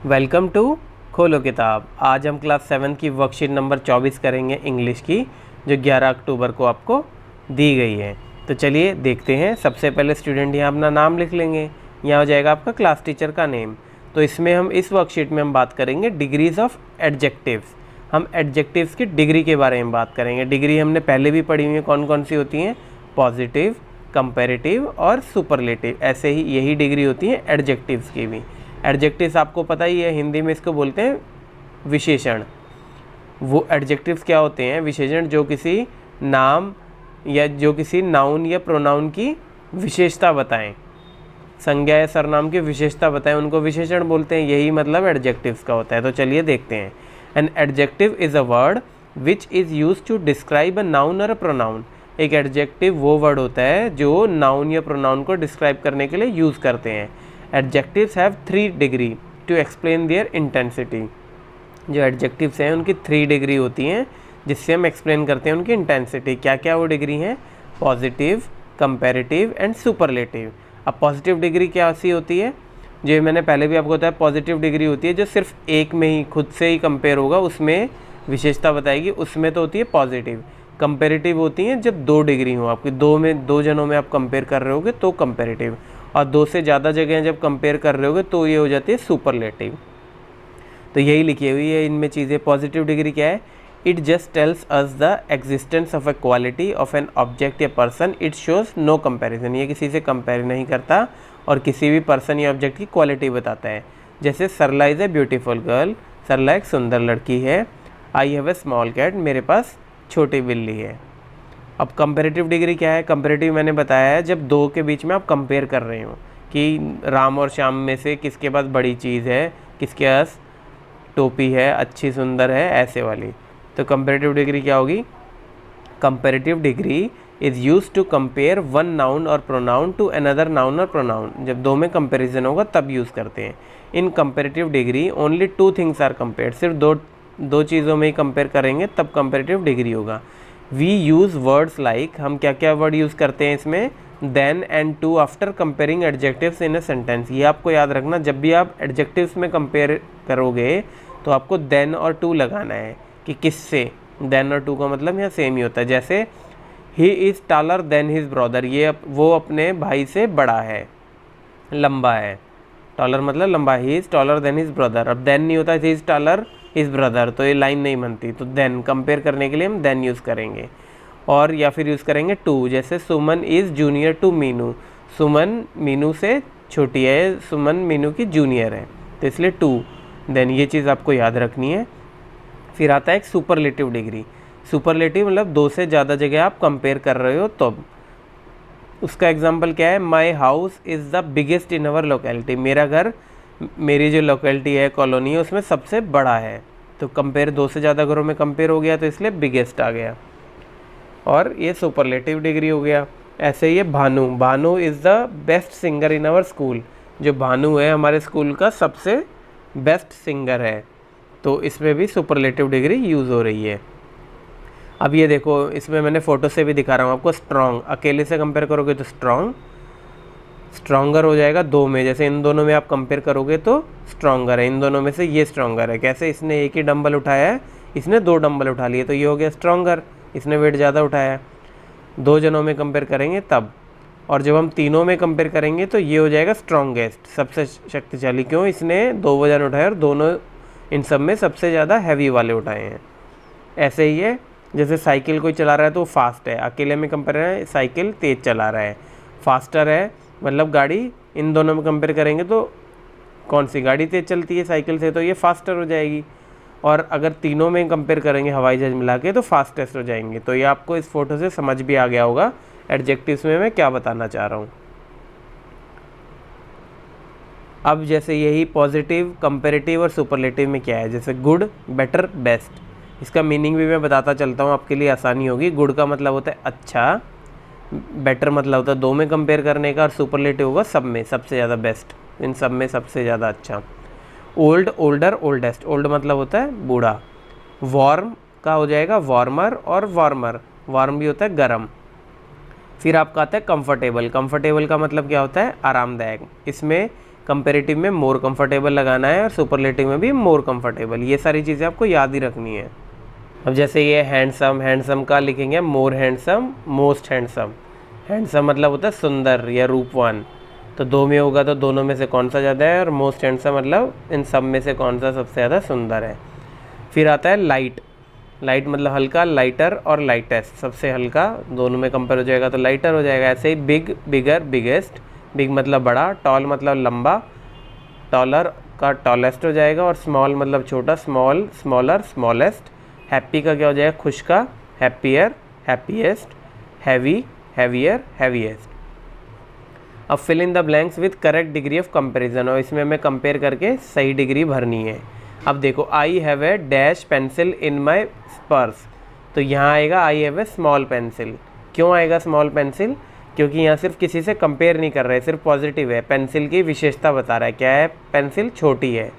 Welcome to खोलो किताब। आज हम क्लास 7 की वर्कशीट नंबर 24 करेंगे इंग्लिश की, जो 11 अक्टूबर को आपको दी गई है। तो चलिए देखते हैं। सबसे पहले स्टूडेंट यहाँ अपना नाम लिख लेंगे। यहाँ हो जाएगा आपका क्लास टीचर का नेम। तो इसमें हम इस वर्कशीट में हम बात करेंगे डिग्रीज ऑफ एडजेक्टिव्स। हम एडजेक्टिव्स की डिग्री के बारे में बात करेंगे। डिग्री हमने पहले भी पढ़ी हुई है, कौन कौन सी होती हैं? पॉजिटिव, कंपैरेटिव और सुपरलेटिव। ऐसे ही यही डिग्री होती है एडजेक्टिव्स की भी। एडजेक्टिव्स आपको पता ही है, हिंदी में इसको बोलते हैं विशेषण। वो एडजेक्टिव्स क्या होते हैं? विशेषण जो किसी नाम या जो किसी नाउन या प्रोनाउन की विशेषता बताएं, संज्ञा या सरनाम की विशेषता बताएं, उनको विशेषण बोलते हैं। यही मतलब एडजेक्टिव्स का होता है। तो चलिए देखते हैं। An adjective is a word which is use to describe a noun or a pronoun. एक एडजेक्टिव वो वर्ड होता है जो नाउन या प्रोनाउन को डिस्क्राइब करने के लिए यूज़ करते हैं। Adjectives have 3 degree to explain their intensity. जो एडजेक्टिव्स हैं उनकी 3 डिग्री होती हैं जिससे हम एक्सप्लेन करते हैं उनकी इंटेंसिटी। क्या क्या वो डिग्री हैं? Positive, comparative and superlative. अब पॉजिटिव डिग्री क्या सी होती है? जो मैंने पहले भी आपको बताया, पॉजिटिव डिग्री होती है जो सिर्फ एक में ही खुद से ही कंपेयर होगा, उसमें विशेषता बताएगी, उसमें तो होती है पॉजिटिव। कंपैरेटिव होती हैं जब 2 डिग्री हो आपकी, दो जनों में आप कंपेयर कर रहे होगे तो कंपैरेटिव, और 2 से ज़्यादा जगह जब कंपेयर कर रहे होगे तो ये हो जाती है सुपरलेटिव। तो यही लिखी हुई है इनमें चीज़ें। पॉजिटिव डिग्री क्या है? It just tells us the existence of a quality of an object या person. It shows no comparison. ये किसी से कंपेयर नहीं करता और किसी भी पर्सन या ऑब्जेक्ट की क्वालिटी बताता है। जैसे Sarla is a beautiful girl. Sarla एक सुंदर लड़की है। I have a small cat. मेरे पास छोटी बिल्ली है। अब कंपैरेटिव डिग्री क्या है? कंपैरेटिव मैंने बताया है जब 2 के बीच में आप कंपेयर कर रहे हो कि राम और श्याम में से किसके पास बड़ी चीज़ है, किसके पास टोपी है, अच्छी सुंदर है, ऐसे वाली। तो कंपैरेटिव डिग्री क्या होगी? Comparative degree is use to compare one noun और प्रोनाउन टू अनदर नाउन और प्रोनाउन। जब 2 में कंपेरिजन होगा तब यूज़ करते हैं। In comparative degree only 2 things are compared. सिर्फ दो चीज़ों में ही कंपेयर करेंगे तब कंपैरेटिव डिग्री होगा। वी यूज़ वर्ड्स लाइक, हम क्या क्या वर्ड यूज़ करते हैं इसमें? Than and to after comparing adjectives in a sentence. ये आपको याद रखना, जब भी आप एडजेक्टिव्स में कंपेयर करोगे तो आपको देन और टू लगाना है कि किससे। देन और टू का मतलब यहाँ सेम ही होता है। जैसे he is taller than his brother, ये वो अपने भाई से बड़ा है, लंबा है। टॉलर मतलब लंबा। He is taller than his brother. अब देन नहीं होता, he is taller his brother, तो ये लाइन नहीं बनती। तो देन कंपेयर करने के लिए हम देन यूज़ करेंगे। और या फिर यूज़ करेंगे टू। जैसे सुमन इज़ जूनियर टू मीनू। सुमन मीनू से छोटी है, सुमन मीनू की जूनियर है, तो इसलिए टू। देन ये चीज़ आपको याद रखनी है। फिर आता है एक सुपरलेटिव डिग्री। सुपरलेटिव मतलब 2 से ज़्यादा जगह आप कंपेयर कर रहे हो तब। उसका एग्जाम्पल क्या है? My house is the biggest in our locality. मेरा घर, मेरी जो लोकेलिटी है, कॉलोनी है, उसमें सबसे बड़ा है। तो कंपेयर 2 से ज़्यादा घरों में कंपेयर हो गया तो इसलिए बिगेस्ट आ गया, और ये सुपरलेटिव डिग्री हो गया। ऐसे ही है Bhanu. Bhanu is the best singer in our school. जो भानु है हमारे स्कूल का सबसे बेस्ट सिंगर है, तो इसमें भी सुपरलेटिव डिग्री यूज़ हो रही है। अब ये देखो, इसमें मैंने फ़ोटो से भी दिखा रहा हूँ आपको। स्ट्रॉन्ग अकेले से कंपेयर करोगे तो स्ट्रॉन्ग, स्ट्रॉन्गर हो जाएगा 2 में। जैसे इन दोनों में आप कंपेयर करोगे तो स्ट्रॉन्गर है, इन दोनों में से ये स्ट्रॉन्गर है। कैसे? इसने एक ही डंबल उठाया है, इसने 2 डंबल उठा लिए, तो ये हो गया स्ट्रॉन्गर, इसने वेट ज़्यादा उठाया है। 2 जनों में कंपेयर करेंगे तब। और जब हम तीनों में कंपेयर करेंगे तो ये हो जाएगा स्ट्रॉन्गेस्ट, सबसे शक्तिशाली। क्यों? इसने 2 वजन उठाए और दोनों इन सब में सबसे ज़्यादा हैवी वाले उठाए हैं। ऐसे ही है, जैसे साइकिल कोई चला रहा है तो वो फास्ट है, अकेले में कंपेयर है साइकिल तेज़ चला रहा है। फास्टर है मतलब गाड़ी, इन दोनों में कंपेयर करेंगे तो कौन सी गाड़ी तेज़ चलती है साइकिल से, तो ये फास्टर हो जाएगी। और अगर तीनों में कंपेयर करेंगे हवाई जहाज मिला के तो फास्टेस्ट हो जाएंगे। तो ये आपको इस फोटो से समझ भी आ गया होगा एडजेक्टिव्स में मैं क्या बताना चाह रहा हूँ। अब जैसे यही पॉजिटिव, कंपैरेटिव और सुपरलेटिव में क्या है? जैसे गुड, बेटर, बेस्ट। इसका मीनिंग भी मैं बताता चलता हूँ, आपके लिए आसानी होगी। गुड का मतलब होता है अच्छा, बेटर मतलब होता है 2 में कंपेयर करने का, और सुपरलेटिव होगा सब में सबसे ज़्यादा बेस्ट, इन सब में सबसे ज़्यादा अच्छा। Old, older, oldest. ओल्ड मतलब होता है बूढ़ा। वार्म का हो जाएगा वार्मर और वार्मर। वार्म भी होता है गर्म। फिर आपका आता है कंफर्टेबल। कंफर्टेबल का मतलब क्या होता है? आरामदायक। इसमें कंपेरेटिव में मोर कंफर्टेबल लगाना है और सुपरलेटिव में भी मोर कंफर्टेबल। ये सारी चीज़ें आपको याद ही रखनी है। अब जैसे ये हैंडसम, हैंडसम का लिखेंगे मोर हैंडसम, मोस्ट हैंडसम। हैंडसम मतलब होता है सुंदर या रूपवान, तो दो में होगा तो दोनों में से कौन सा ज़्यादा है, और मोस्ट हैंडसम मतलब इन सब में से कौन सा सबसे ज़्यादा सुंदर है। फिर आता है लाइट। लाइट मतलब हल्का, लाइटर और लाइटेस्ट, सबसे हल्का, दोनों में कंपेयर हो जाएगा तो लाइटर हो जाएगा। ऐसे ही बिग, बिगर, बिगेस्ट। बिग मतलब बड़ा, टॉल मतलब लंबा, टॉलर का टॉलेस्ट हो जाएगा, और स्मॉल मतलब छोटा, स्मॉल, स्मॉलर, स्मॉलेस्ट। हैप्पी का क्या हो जाएगा, खुश का, happier, happiest. Heavy, heavier, heaviest. अब fill in the blanks with correct degree of comparison, और इसमें हमें कंपेयर करके सही डिग्री भरनी है। अब देखो, आई have A dash pencil in my purse, तो यहाँ आएगा आई हैव ए स्मॉल पेंसिल। क्यों आएगा स्मॉल पेंसिल? क्योंकि यहाँ सिर्फ किसी से कंपेयर नहीं कर रहे, सिर्फ पॉजिटिव है, पेंसिल की विशेषता बता रहा है। क्या है? पेंसिल छोटी है,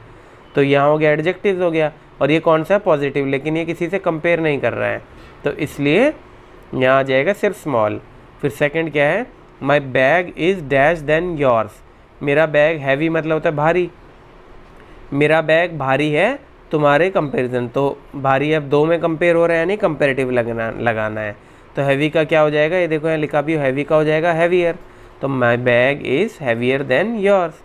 तो यहाँ हो गया एडजेक्टिव हो गया, और ये कौन सा है? पॉजिटिव, लेकिन ये किसी से कंपेयर नहीं कर रहा है, तो इसलिए यहाँ आ जाएगा सिर्फ स्मॉल। फिर सेकंड क्या है? My bag is dash than yours, मेरा बैग, हैवी मतलब होता है भारी, मेरा बैग भारी है तुम्हारे कंपेरिजन, तो भारी अब दो में कंपेयर हो रहा है, यानी कंपेरेटिव लगाना है। तो हैवी का क्या हो जाएगा? ये देखो यहाँ लिखा भी, हैवी का हो जाएगा हैवियर, तो माई bag is heavier than yours.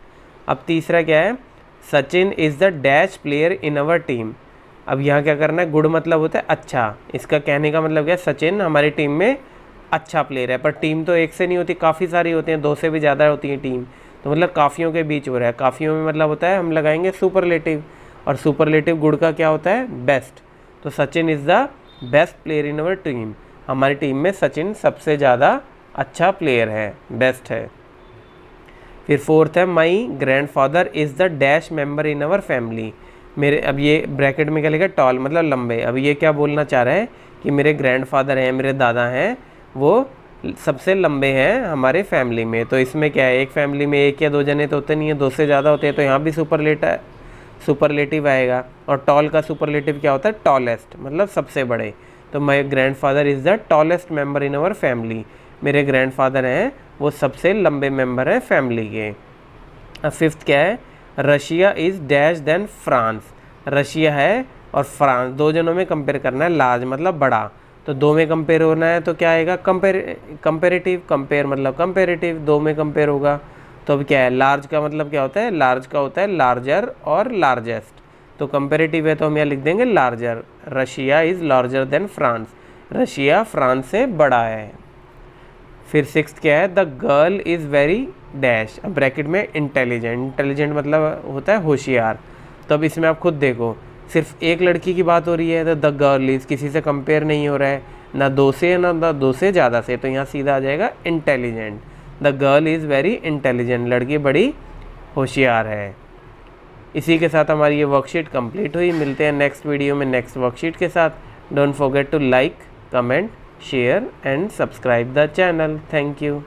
अब तीसरा क्या है? Sachin is the dash player in our team. अब यहाँ क्या करना है? गुड मतलब होता है अच्छा, इसका कहने का मतलब क्या है? सचिन हमारी टीम में अच्छा प्लेयर है, पर टीम तो एक से नहीं होती, काफ़ी सारी होती हैं, दो से भी ज़्यादा होती हैं टीम, तो मतलब काफ़ियों के बीच हो रहा है। काफ़ियों में मतलब होता है, हम लगाएंगे सुपरलेटिव, और सुपरलेटिव गुड का क्या होता है? बेस्ट। तो Sachin is the best player in our team, हमारी टीम में सचिन सबसे ज़्यादा अच्छा प्लेयर है, बेस्ट है। फिर फोर्थ है, माई grandfather is the dash member in our family. मेरे, अब ये ब्रैकेट में क्या लिखा? टॉल मतलब लंबे। अब ये क्या बोलना चाह रहे हैं कि मेरे ग्रैंडफादर हैं, मेरे दादा हैं, वो सबसे लंबे हैं हमारे फैमिली में। तो इसमें क्या है? एक फैमिली में एक या दो जने तो होते नहीं है, दो से ज़्यादा होते हैं, तो यहाँ भी सुपरलेटिव आएगा। और टॉल का सुपरलेटिव क्या होता है? टॉलेस्ट मतलब सबसे बड़े। तो माई grandfather is the tallest member in our family, मेरे ग्रैंडफादर हैं वो सबसे लंबे मेंबर हैं फैमिली के। अब फिफ्थ क्या है? Russia is dash than France, Russia है और फ्रांस, दो जनों में कंपेयर करना है, लार्ज मतलब बड़ा, तो दो में कंपेयर होना है, तो क्या आएगा? कंपेरेटिव, कंपेयर मतलब कंपेरेटिव, दो में कंपेयर होगा, तो अब क्या है? लार्ज का मतलब क्या होता है? लार्ज का होता है लार्जर और लार्जेस्ट, तो कंपेरेटिव है तो हम यहाँ लिख देंगे larger. Russia is larger than France, Russia France से बड़ा है। फिर सिक्स्थ क्या है? The girl is very dash, अब ब्रैकेट में इंटेलिजेंट, इंटेलिजेंट मतलब होता है होशियार, तो अब इसमें आप खुद देखो, सिर्फ एक लड़की की बात हो रही है, तो द गर्ल इज़, किसी से कंपेयर नहीं हो रहा है, ना दो से ना दो से ज़्यादा से, तो यहाँ सीधा आ जाएगा intelligent. The girl is very intelligent, लड़की बड़ी होशियार है। इसी के साथ हमारी ये वर्कशीट कंप्लीट हुई। मिलते हैं नेक्स्ट वीडियो में नेक्स्ट वर्कशीट के साथ। Don't forget to like, comment, share and subscribe the channel. Thank you.